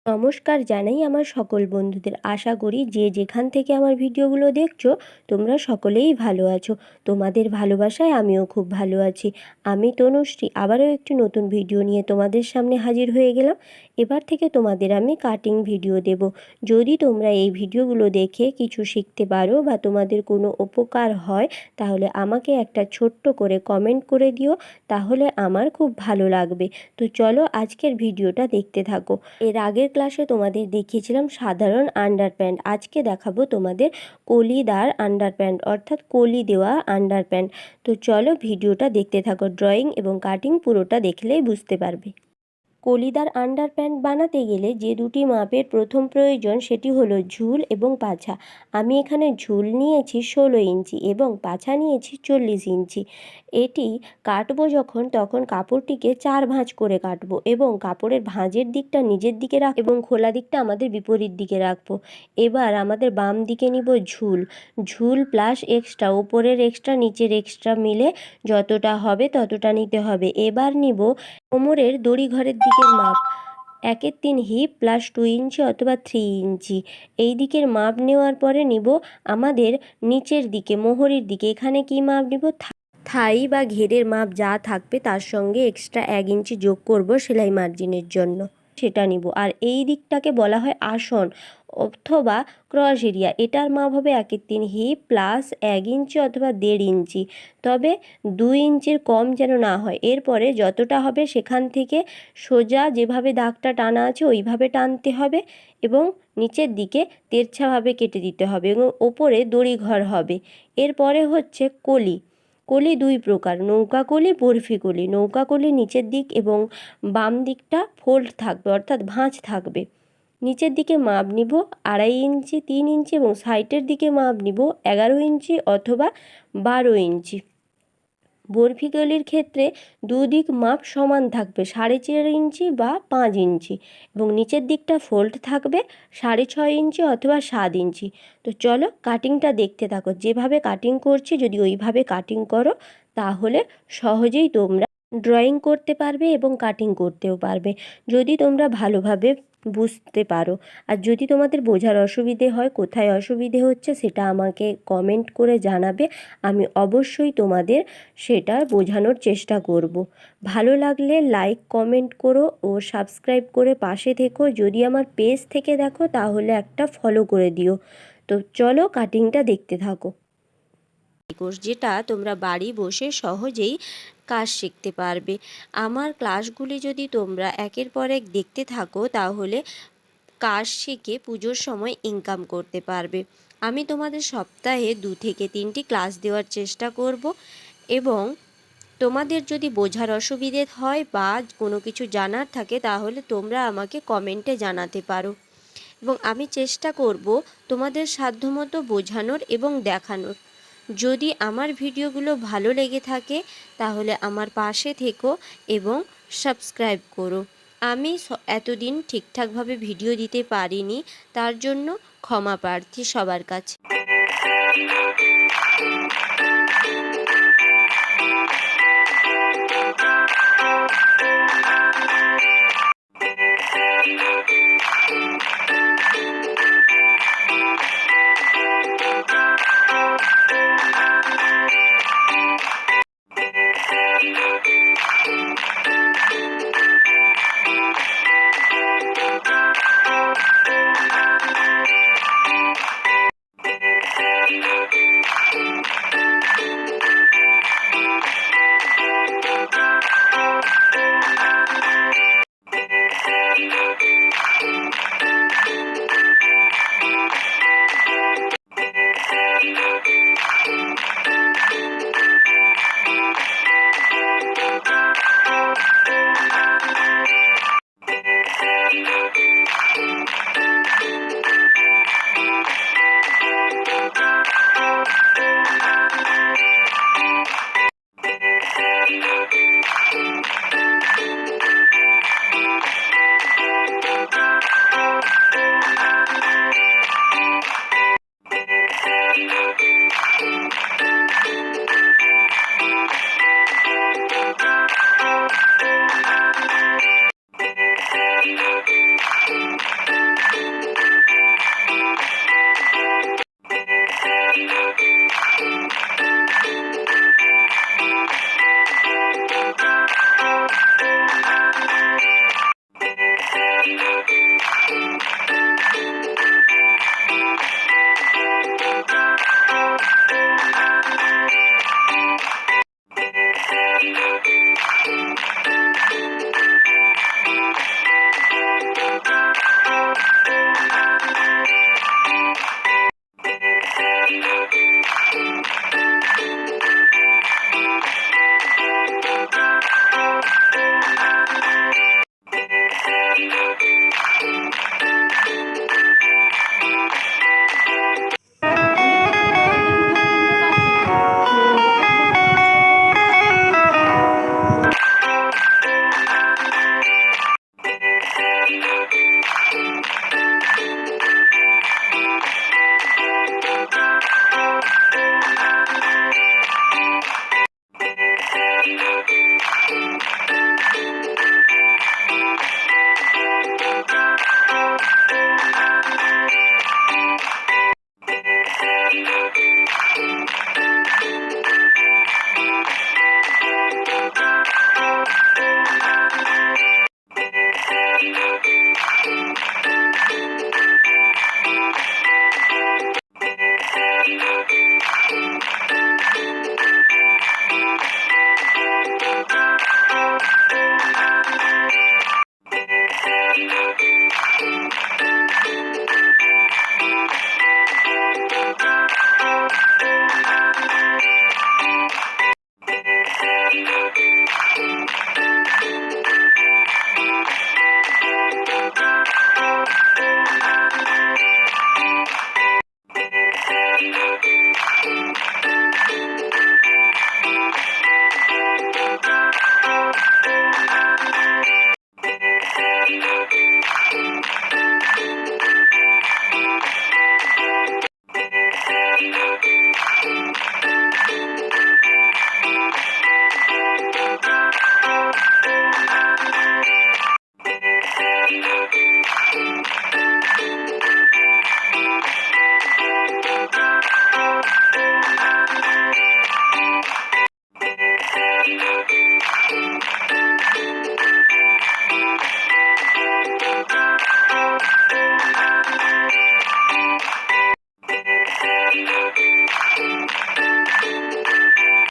নমস্কার জানাই আমার সকল বন্ধুদের। আশা করি যে যেখান থেকে আমার ভিডিওগুলো দেখছো তোমরা সকলেই ভালো আছো। তোমাদের ভালোবাসায় আমিও খুব ভালো আছি। আমি তনুশ্রী আবারও একটি নতুন ভিডিও নিয়ে তোমাদের সামনে হাজির হয়ে গেলাম। এবার থেকে তোমাদের আমি কাটিং ভিডিও দেব। যদি তোমরা এই ভিডিওগুলো দেখে কিছু শিখতে পারো বা তোমাদের কোনো উপকার হয় তাহলে আমাকে একটা ছোট্ট করে কমেন্ট করে দিও, তাহলে আমার খুব ভালো লাগবে। তো চলো আজকের ভিডিওটা দেখতে থাকো। এর আগের ক্লাসে তোমাদের দেখিয়েছিলাম সাধারণ আন্ডারপ্যান্ট, আজকে দেখাবো তোমাদের কলিদার আন্ডারপ্যান্ট অর্থাৎ কলি দেওয়া আন্ডারপ্যান্ট। তো চলো ভিডিওটা দেখতে থাকো, ড্রয়িং এবং কাটিং পুরোটা দেখলেই বুঝতে পারবে। কলিদার আন্ডারপ্যান্ট বানাতে গেলে যে দুটি মাপের প্রথম প্রয়োজন সেটি হলো ঝুল এবং পাছা। আমি এখানে ঝুল নিয়েছি 16 ইঞ্চি এবং পাছা নিয়েছি 40 ইঞ্চি। এটি কাটবো যখন তখন কাপড়টিকে 4 ভাঁজ করে কাটবো এবং কাপড়ের ভাঁজের দিকটা নিজের দিকে রাখ এবং খোলা দিকটা আমাদের বিপরীত দিকে রাখবো। এবার আমাদের বাম দিকে নিব ঝুল, ঝুল প্লাস এক্সট্রা, ওপরের এক্সট্রা নিচের এক্সট্রা মিলে যতটা হবে ততটা নিতে হবে। এবার নিব কোমরের দড়ি ঘরের দিকের মাপ, 1/3 হিপ প্লাস 2 ইঞ্চি অথবা 3 ইঞ্চি। এই দিকের মাপ নেওয়ার পরে নিব আমাদের নিচের দিকে মোহরির দিকে, এখানে কি মাপ নিব, থাই বা ঘেরের মাপ যা থাকবে তার সঙ্গে এক্সট্রা 1 ইঞ্চি যোগ করব সেলাই মার্জিনের জন্য, সেটা নিব। আর এই দিকটাকে বলা হয় আসন অথবা ক্রস এরিয়া, এটার মাপ হবে 1/3 হিপ প্লাস 1 ইঞ্চি অথবা 1.5 ইঞ্চি, তবে 2 ইঞ্চির কম যেন না হয়। এরপরে যতটা হবে সেখান থেকে সোজা যেভাবে দাগটা টানা আছে ওইভাবে টানতে হবে এবং নিচের দিকে তেরছাভাবে কেটে দিতে হবে এবং ওপরে দড়ি ঘর হবে। এরপরে হচ্ছে কলি। কলি দুই প্রকার, নৌকা কলি, বরফি কলি। নৌকা কলি নিচের দিক এবং বাম দিকটা ফোল্ড থাকবে অর্থাৎ ভাঁজ থাকবে। নিচের দিকে মাপ নিব 2.5 ইঞ্চি, 3 ইঞ্চি এবং সাইডের দিকে মাপ নিব 11 ইঞ্চি অথবা 12 ইঞ্চি। বরফি কলির ক্ষেত্রে দুদিক মাপ সমান থাকবে 4.5 ইঞ্চি বা 5 ইঞ্চি এবং নিচের দিকটা ফোল্ড থাকবে 6.5 ইঞ্চি অথবা 7 ইঞ্চি। তো চলো কাটিংটা দেখতে থাকো, যেভাবে কাটিং করছি যদি ওইভাবে কাটিং করো তাহলে সহজেই তোমরা ড্রয়িং করতে পারবে এবং কাটিং করতেও পারবে, যদি তোমরা ভালোভাবে বুঝতে পারো। আর যদি তোমাদের বোঝার অসুবিধে হয়, কোথায় অসুবিধে হচ্ছে সেটা আমাকে কমেন্ট করে জানাবে, আমি অবশ্যই তোমাদের সেটা বোঝানোর চেষ্টা করব। ভালো লাগলে লাইক কমেন্ট করো ও সাবস্ক্রাইব করে পাশে থেকো। যদি আমার পেজ থেকে দেখো তাহলে একটা ফলো করে দিও। তো চলো কাটিংটা দেখতে থাকো, যেটা তোমরা বাড়ি বসে সহজেই কাজ শিখতে পারবে। আমার ক্লাসগুলি যদি তোমরা একের পর এক দেখতে থাকো তাহলে কাজ শিখে পুজোর সময় ইনকাম করতে পারবে। আমি তোমাদের সপ্তাহে 2 থেকে 3টি ক্লাস দেওয়ার চেষ্টা করব এবং তোমাদের যদি বোঝার অসুবিধে হয় বা কোনো কিছু জানার থাকে তাহলে তোমরা আমাকে কমেন্টে জানাতে পারো এবং আমি চেষ্টা করব তোমাদের সাধ্যমতো বোঝানোর এবং দেখানোর। যদি আমার ভিডিওগুলো ভালো লেগে থাকে তাহলে আমার পাশে থেকো এবং সাবস্ক্রাইব করো। আমি এতদিন ঠিকঠাকভাবে ভিডিও দিতে পারিনি, তার জন্য ক্ষমা প্রার্থী সবার কাছে।